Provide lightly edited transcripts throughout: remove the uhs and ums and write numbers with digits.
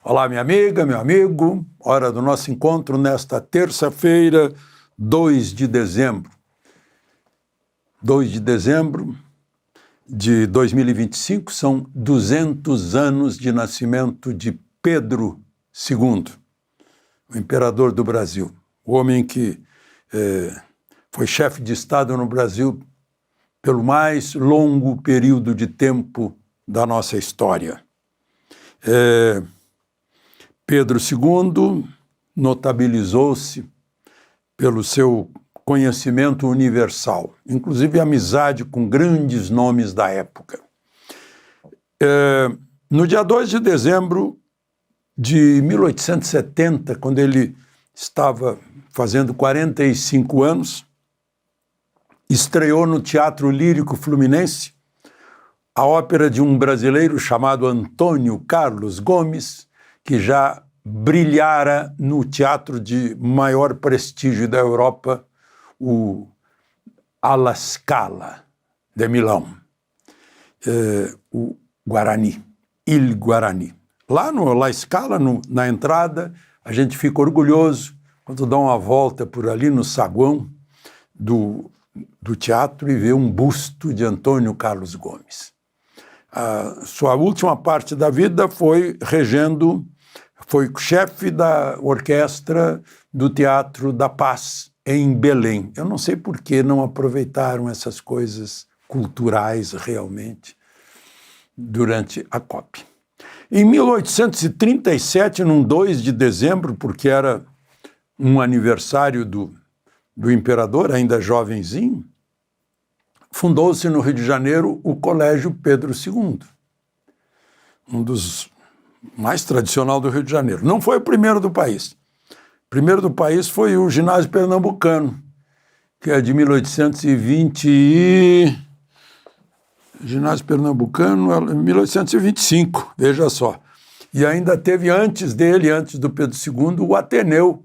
Olá, minha amiga, meu amigo. Hora do nosso encontro nesta terça-feira, 2 de dezembro. 2 de dezembro de 2025 são 200 anos de nascimento de Pedro II, o imperador do Brasil, o homem que foi chefe de Estado no Brasil pelo mais longo período de tempo da nossa história. Pedro II notabilizou-se pelo seu conhecimento universal, inclusive amizade com grandes nomes da época. No dia 2 de dezembro de 1870, quando ele estava fazendo 45 anos, estreou no Teatro Lírico Fluminense a ópera de um brasileiro chamado Antônio Carlos Gomes, que já brilhara no teatro de maior prestígio da Europa, o Alla Scala de Milão, o Guarani, Il Guarani. Lá no La Scala, na entrada, a gente fica orgulhoso quando dá uma volta por ali no saguão do teatro e vê um busto de Antônio Carlos Gomes. A sua última parte da vida foi chefe da orquestra do Teatro da Paz, em Belém. Eu não sei por que não aproveitaram essas coisas culturais realmente durante a COP. Em 1837, num 2 de dezembro, porque era um aniversário do imperador, ainda jovenzinho, fundou-se no Rio de Janeiro o Colégio Pedro II, um dos mais tradicional do Rio de Janeiro. Não foi o primeiro do país. O primeiro do país foi o Ginásio Pernambucano, que é de 1820 Ginásio Pernambucano, 1825, veja só. E ainda teve antes dele, antes do Pedro II, o Ateneu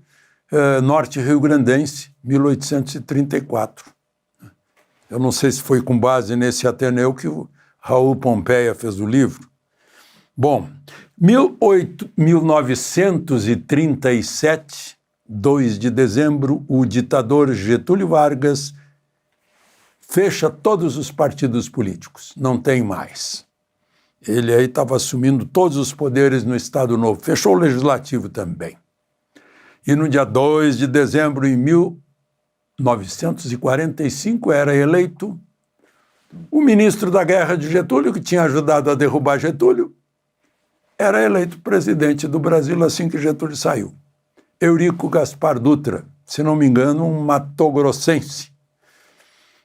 Norte Rio-Grandense, 1834. Eu não sei se foi com base nesse Ateneu que o Raul Pompeia fez o livro. Bom, 1937, 2 de dezembro, o ditador Getúlio Vargas fecha todos os partidos políticos, não tem mais. Ele aí estava assumindo todos os poderes no Estado Novo, fechou o Legislativo também. E no dia 2 de dezembro, em 1945, era eleito o ministro da Guerra de Getúlio, que tinha ajudado a derrubar Getúlio, era eleito presidente do Brasil assim que Getúlio saiu. Eurico Gaspar Dutra, se não me engano, um matogrossense.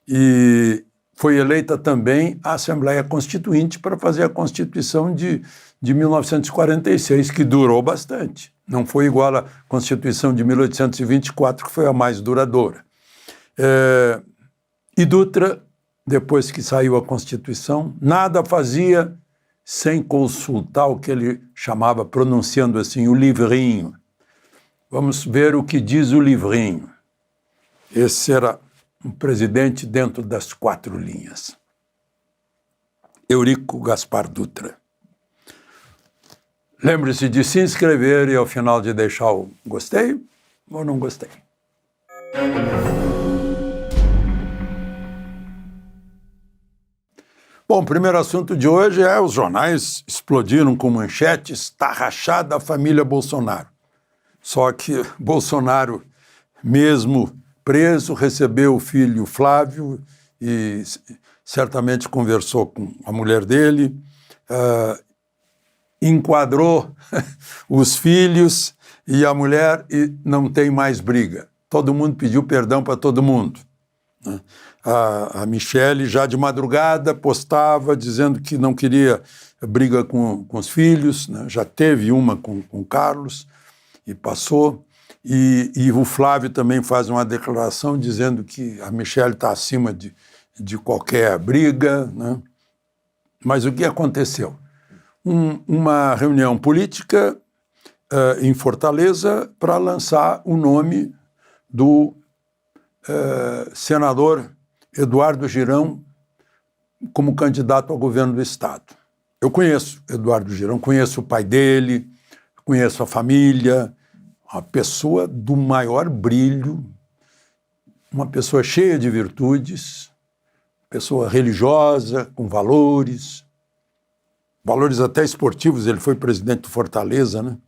E foi eleita também a Assembleia Constituinte para fazer a Constituição de 1946, que durou bastante. Não foi igual à Constituição de 1824, que foi a mais duradoura. E Dutra, depois que saiu a Constituição, nada fazia sem consultar o que ele chamava, pronunciando assim, o livrinho. Vamos ver o que diz o livrinho. Esse era um presidente dentro das 4 linhas. Eurico Gaspar Dutra. Lembre-se de se inscrever e ao final de deixar o gostei ou não gostei. Bom, o primeiro assunto de hoje é os jornais explodiram com manchetes, está rachada a família Bolsonaro. Só que Bolsonaro, mesmo preso, recebeu o filho Flávio e certamente conversou com a mulher dele, enquadrou os filhos e a mulher e não tem mais briga. Todo mundo pediu perdão para todo mundo, né? A Michele, já de madrugada, postava dizendo que não queria briga com os filhos, né? Já teve uma com o Carlos e passou. E o Flávio também faz uma declaração dizendo que a Michele está acima de qualquer briga, né? Mas o que aconteceu? Uma reunião política em Fortaleza para lançar o nome do senador Eduardo Girão como candidato ao governo do Estado. Eu conheço Eduardo Girão, conheço o pai dele, conheço a família, uma pessoa do maior brilho, uma pessoa cheia de virtudes, pessoa religiosa, com valores até esportivos. Ele foi presidente do Fortaleza, né?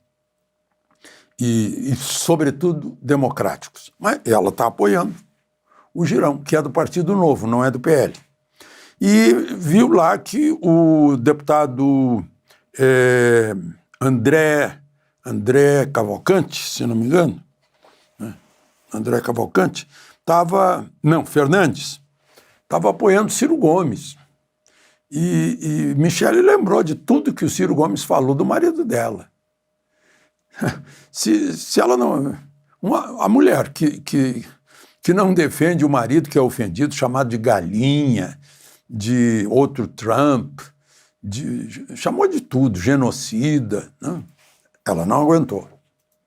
E sobretudo, democráticos. Mas ela está apoiando o Girão, que é do Partido Novo, não é do PL. E viu lá que o deputado André Cavalcante, se não me engano, né? André Cavalcante, Fernandes, estava apoiando Ciro Gomes. E Michele lembrou de tudo que o Ciro Gomes falou do marido dela. Se ela não... a mulher que não defende o marido que é ofendido, chamado de galinha, de outro Trump, chamou de tudo, genocida, né? Ela não aguentou.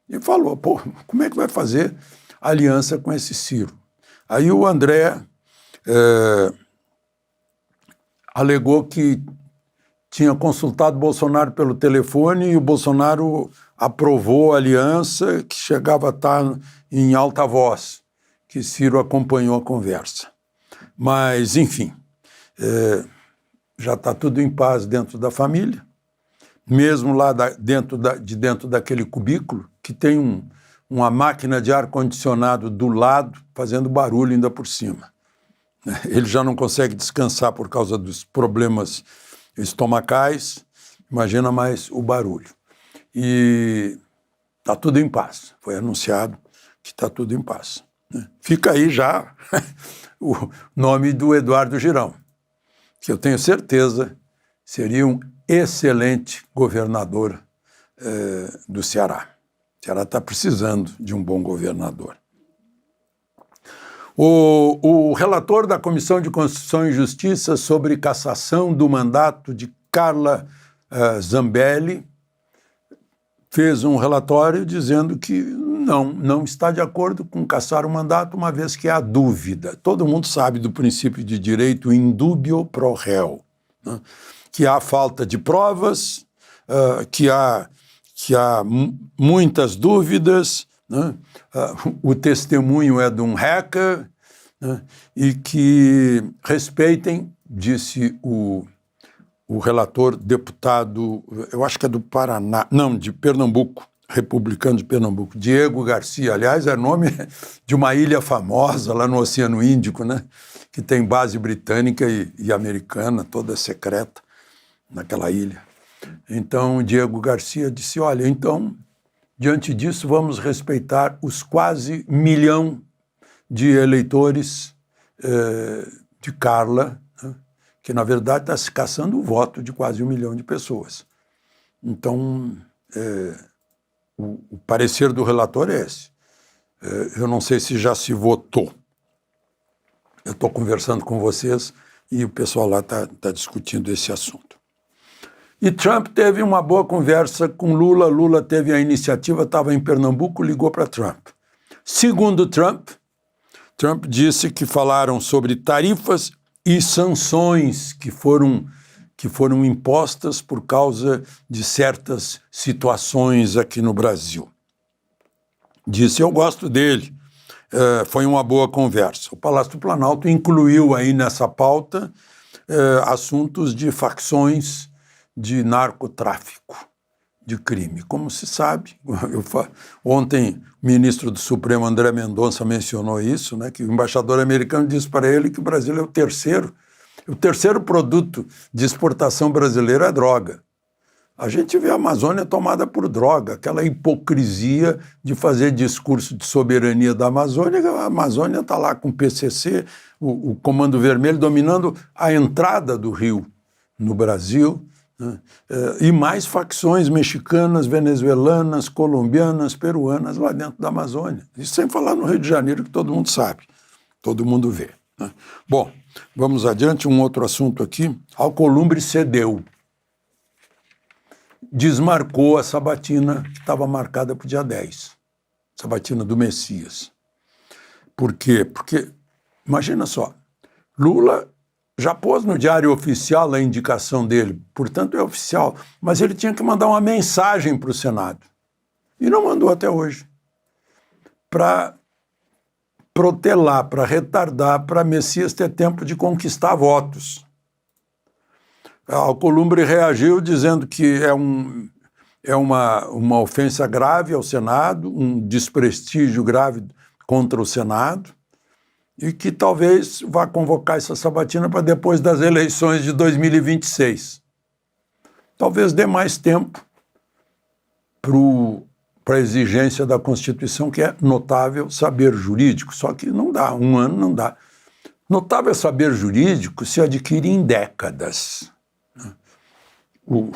E falou, pô, como é que vai fazer aliança com esse Ciro? Aí o André alegou que tinha consultado Bolsonaro pelo telefone e o Bolsonaro aprovou a aliança, que chegava a estar em alta voz, que Ciro acompanhou a conversa. Mas, enfim, já está tudo em paz dentro da família, mesmo lá dentro daquele cubículo, que tem uma máquina de ar-condicionado do lado, fazendo barulho ainda por cima. Ele já não consegue descansar por causa dos problemas estomacais, imagina mais o barulho. E está tudo em paz, foi anunciado que está tudo em paz. Fica aí já o nome do Eduardo Girão, que eu tenho certeza seria um excelente governador do Ceará. O Ceará está precisando de um bom governador. O relator da Comissão de Constituição e Justiça sobre cassação do mandato de Carla Zambelli fez um relatório dizendo que não está de acordo com cassar o mandato, uma vez que há dúvida. Todo mundo sabe do princípio de direito in dubio pro réu, né? Que há falta de provas, que há muitas dúvidas, né? O testemunho é de um hacker, né? E que respeitem, disse o relator deputado, eu acho que é do Paraná, não, de Pernambuco, republicano de Pernambuco, Diego Garcia, aliás, é nome de uma ilha famosa lá no Oceano Índico, né? Que tem base britânica e americana, toda secreta, naquela ilha. Então, Diego Garcia disse, olha, então, diante disso, vamos respeitar os quase 1 milhão de eleitores de Carla, né? Que, na verdade, está se caçando o voto de quase 1 milhão de pessoas. Então, o parecer do relator é esse. Eu não sei se já se votou. Eu estou conversando com vocês e o pessoal lá está discutindo esse assunto. E Trump teve uma boa conversa com Lula. Lula teve a iniciativa, estava em Pernambuco, ligou para Trump. Segundo Trump disse que falaram sobre tarifas e sanções que foram impostas por causa de certas situações aqui no Brasil. Disse, eu gosto dele, foi uma boa conversa. O Palácio do Planalto incluiu aí nessa pauta assuntos de facções de narcotráfico, de crime. Como se sabe, ontem o ministro do Supremo, André Mendonça, mencionou isso, né, que o embaixador americano disse para ele que o Brasil é o terceiro produto de exportação brasileiro é droga. A gente vê a Amazônia tomada por droga, aquela hipocrisia de fazer discurso de soberania da Amazônia. A Amazônia está lá com o PCC, o Comando Vermelho, dominando a entrada do rio no Brasil, né? E mais facções mexicanas, venezuelanas, colombianas, peruanas lá dentro da Amazônia. Isso sem falar no Rio de Janeiro, que todo mundo sabe, todo mundo vê, né? Bom, vamos adiante, um outro assunto aqui. Alcolumbre cedeu. Desmarcou a sabatina que estava marcada para o dia 10, sabatina do Messias. Por quê? Porque, imagina só, Lula já pôs no Diário Oficial a indicação dele, portanto é oficial, mas ele tinha que mandar uma mensagem para o Senado. E não mandou até hoje. Para protelar, para retardar, para Messias ter tempo de conquistar votos. A Alcolumbre reagiu dizendo que é uma ofensa grave ao Senado, um desprestígio grave contra o Senado, e que talvez vá convocar essa sabatina para depois das eleições de 2026. Talvez dê mais tempo para a exigência da Constituição, que é notável saber jurídico, só que não dá, um ano não dá. Notável saber jurídico se adquire em décadas. O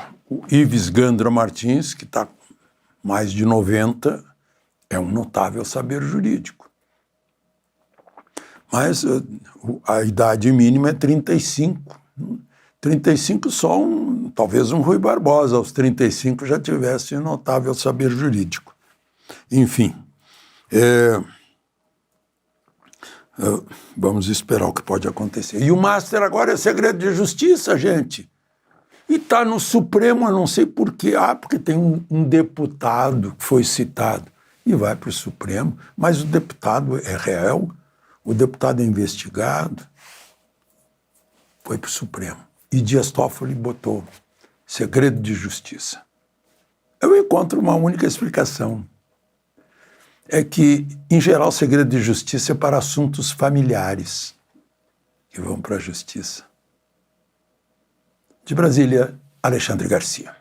Ives Gandra Martins, que está com mais de 90, é um notável saber jurídico. Mas a idade mínima é 35. 35 só talvez um Rui Barbosa, aos 35 já tivesse notável saber jurídico. Enfim, vamos esperar o que pode acontecer. E o Master agora é segredo de justiça, gente. E está no Supremo, eu não sei por quê. Porque tem um deputado que foi citado e vai para o Supremo, mas o deputado é réu, o deputado é investigado, foi para o Supremo. E Dias Toffoli botou segredo de justiça. Eu encontro uma única explicação. É que, em geral, segredo de justiça é para assuntos familiares que vão para a justiça. De Brasília, Alexandre Garcia.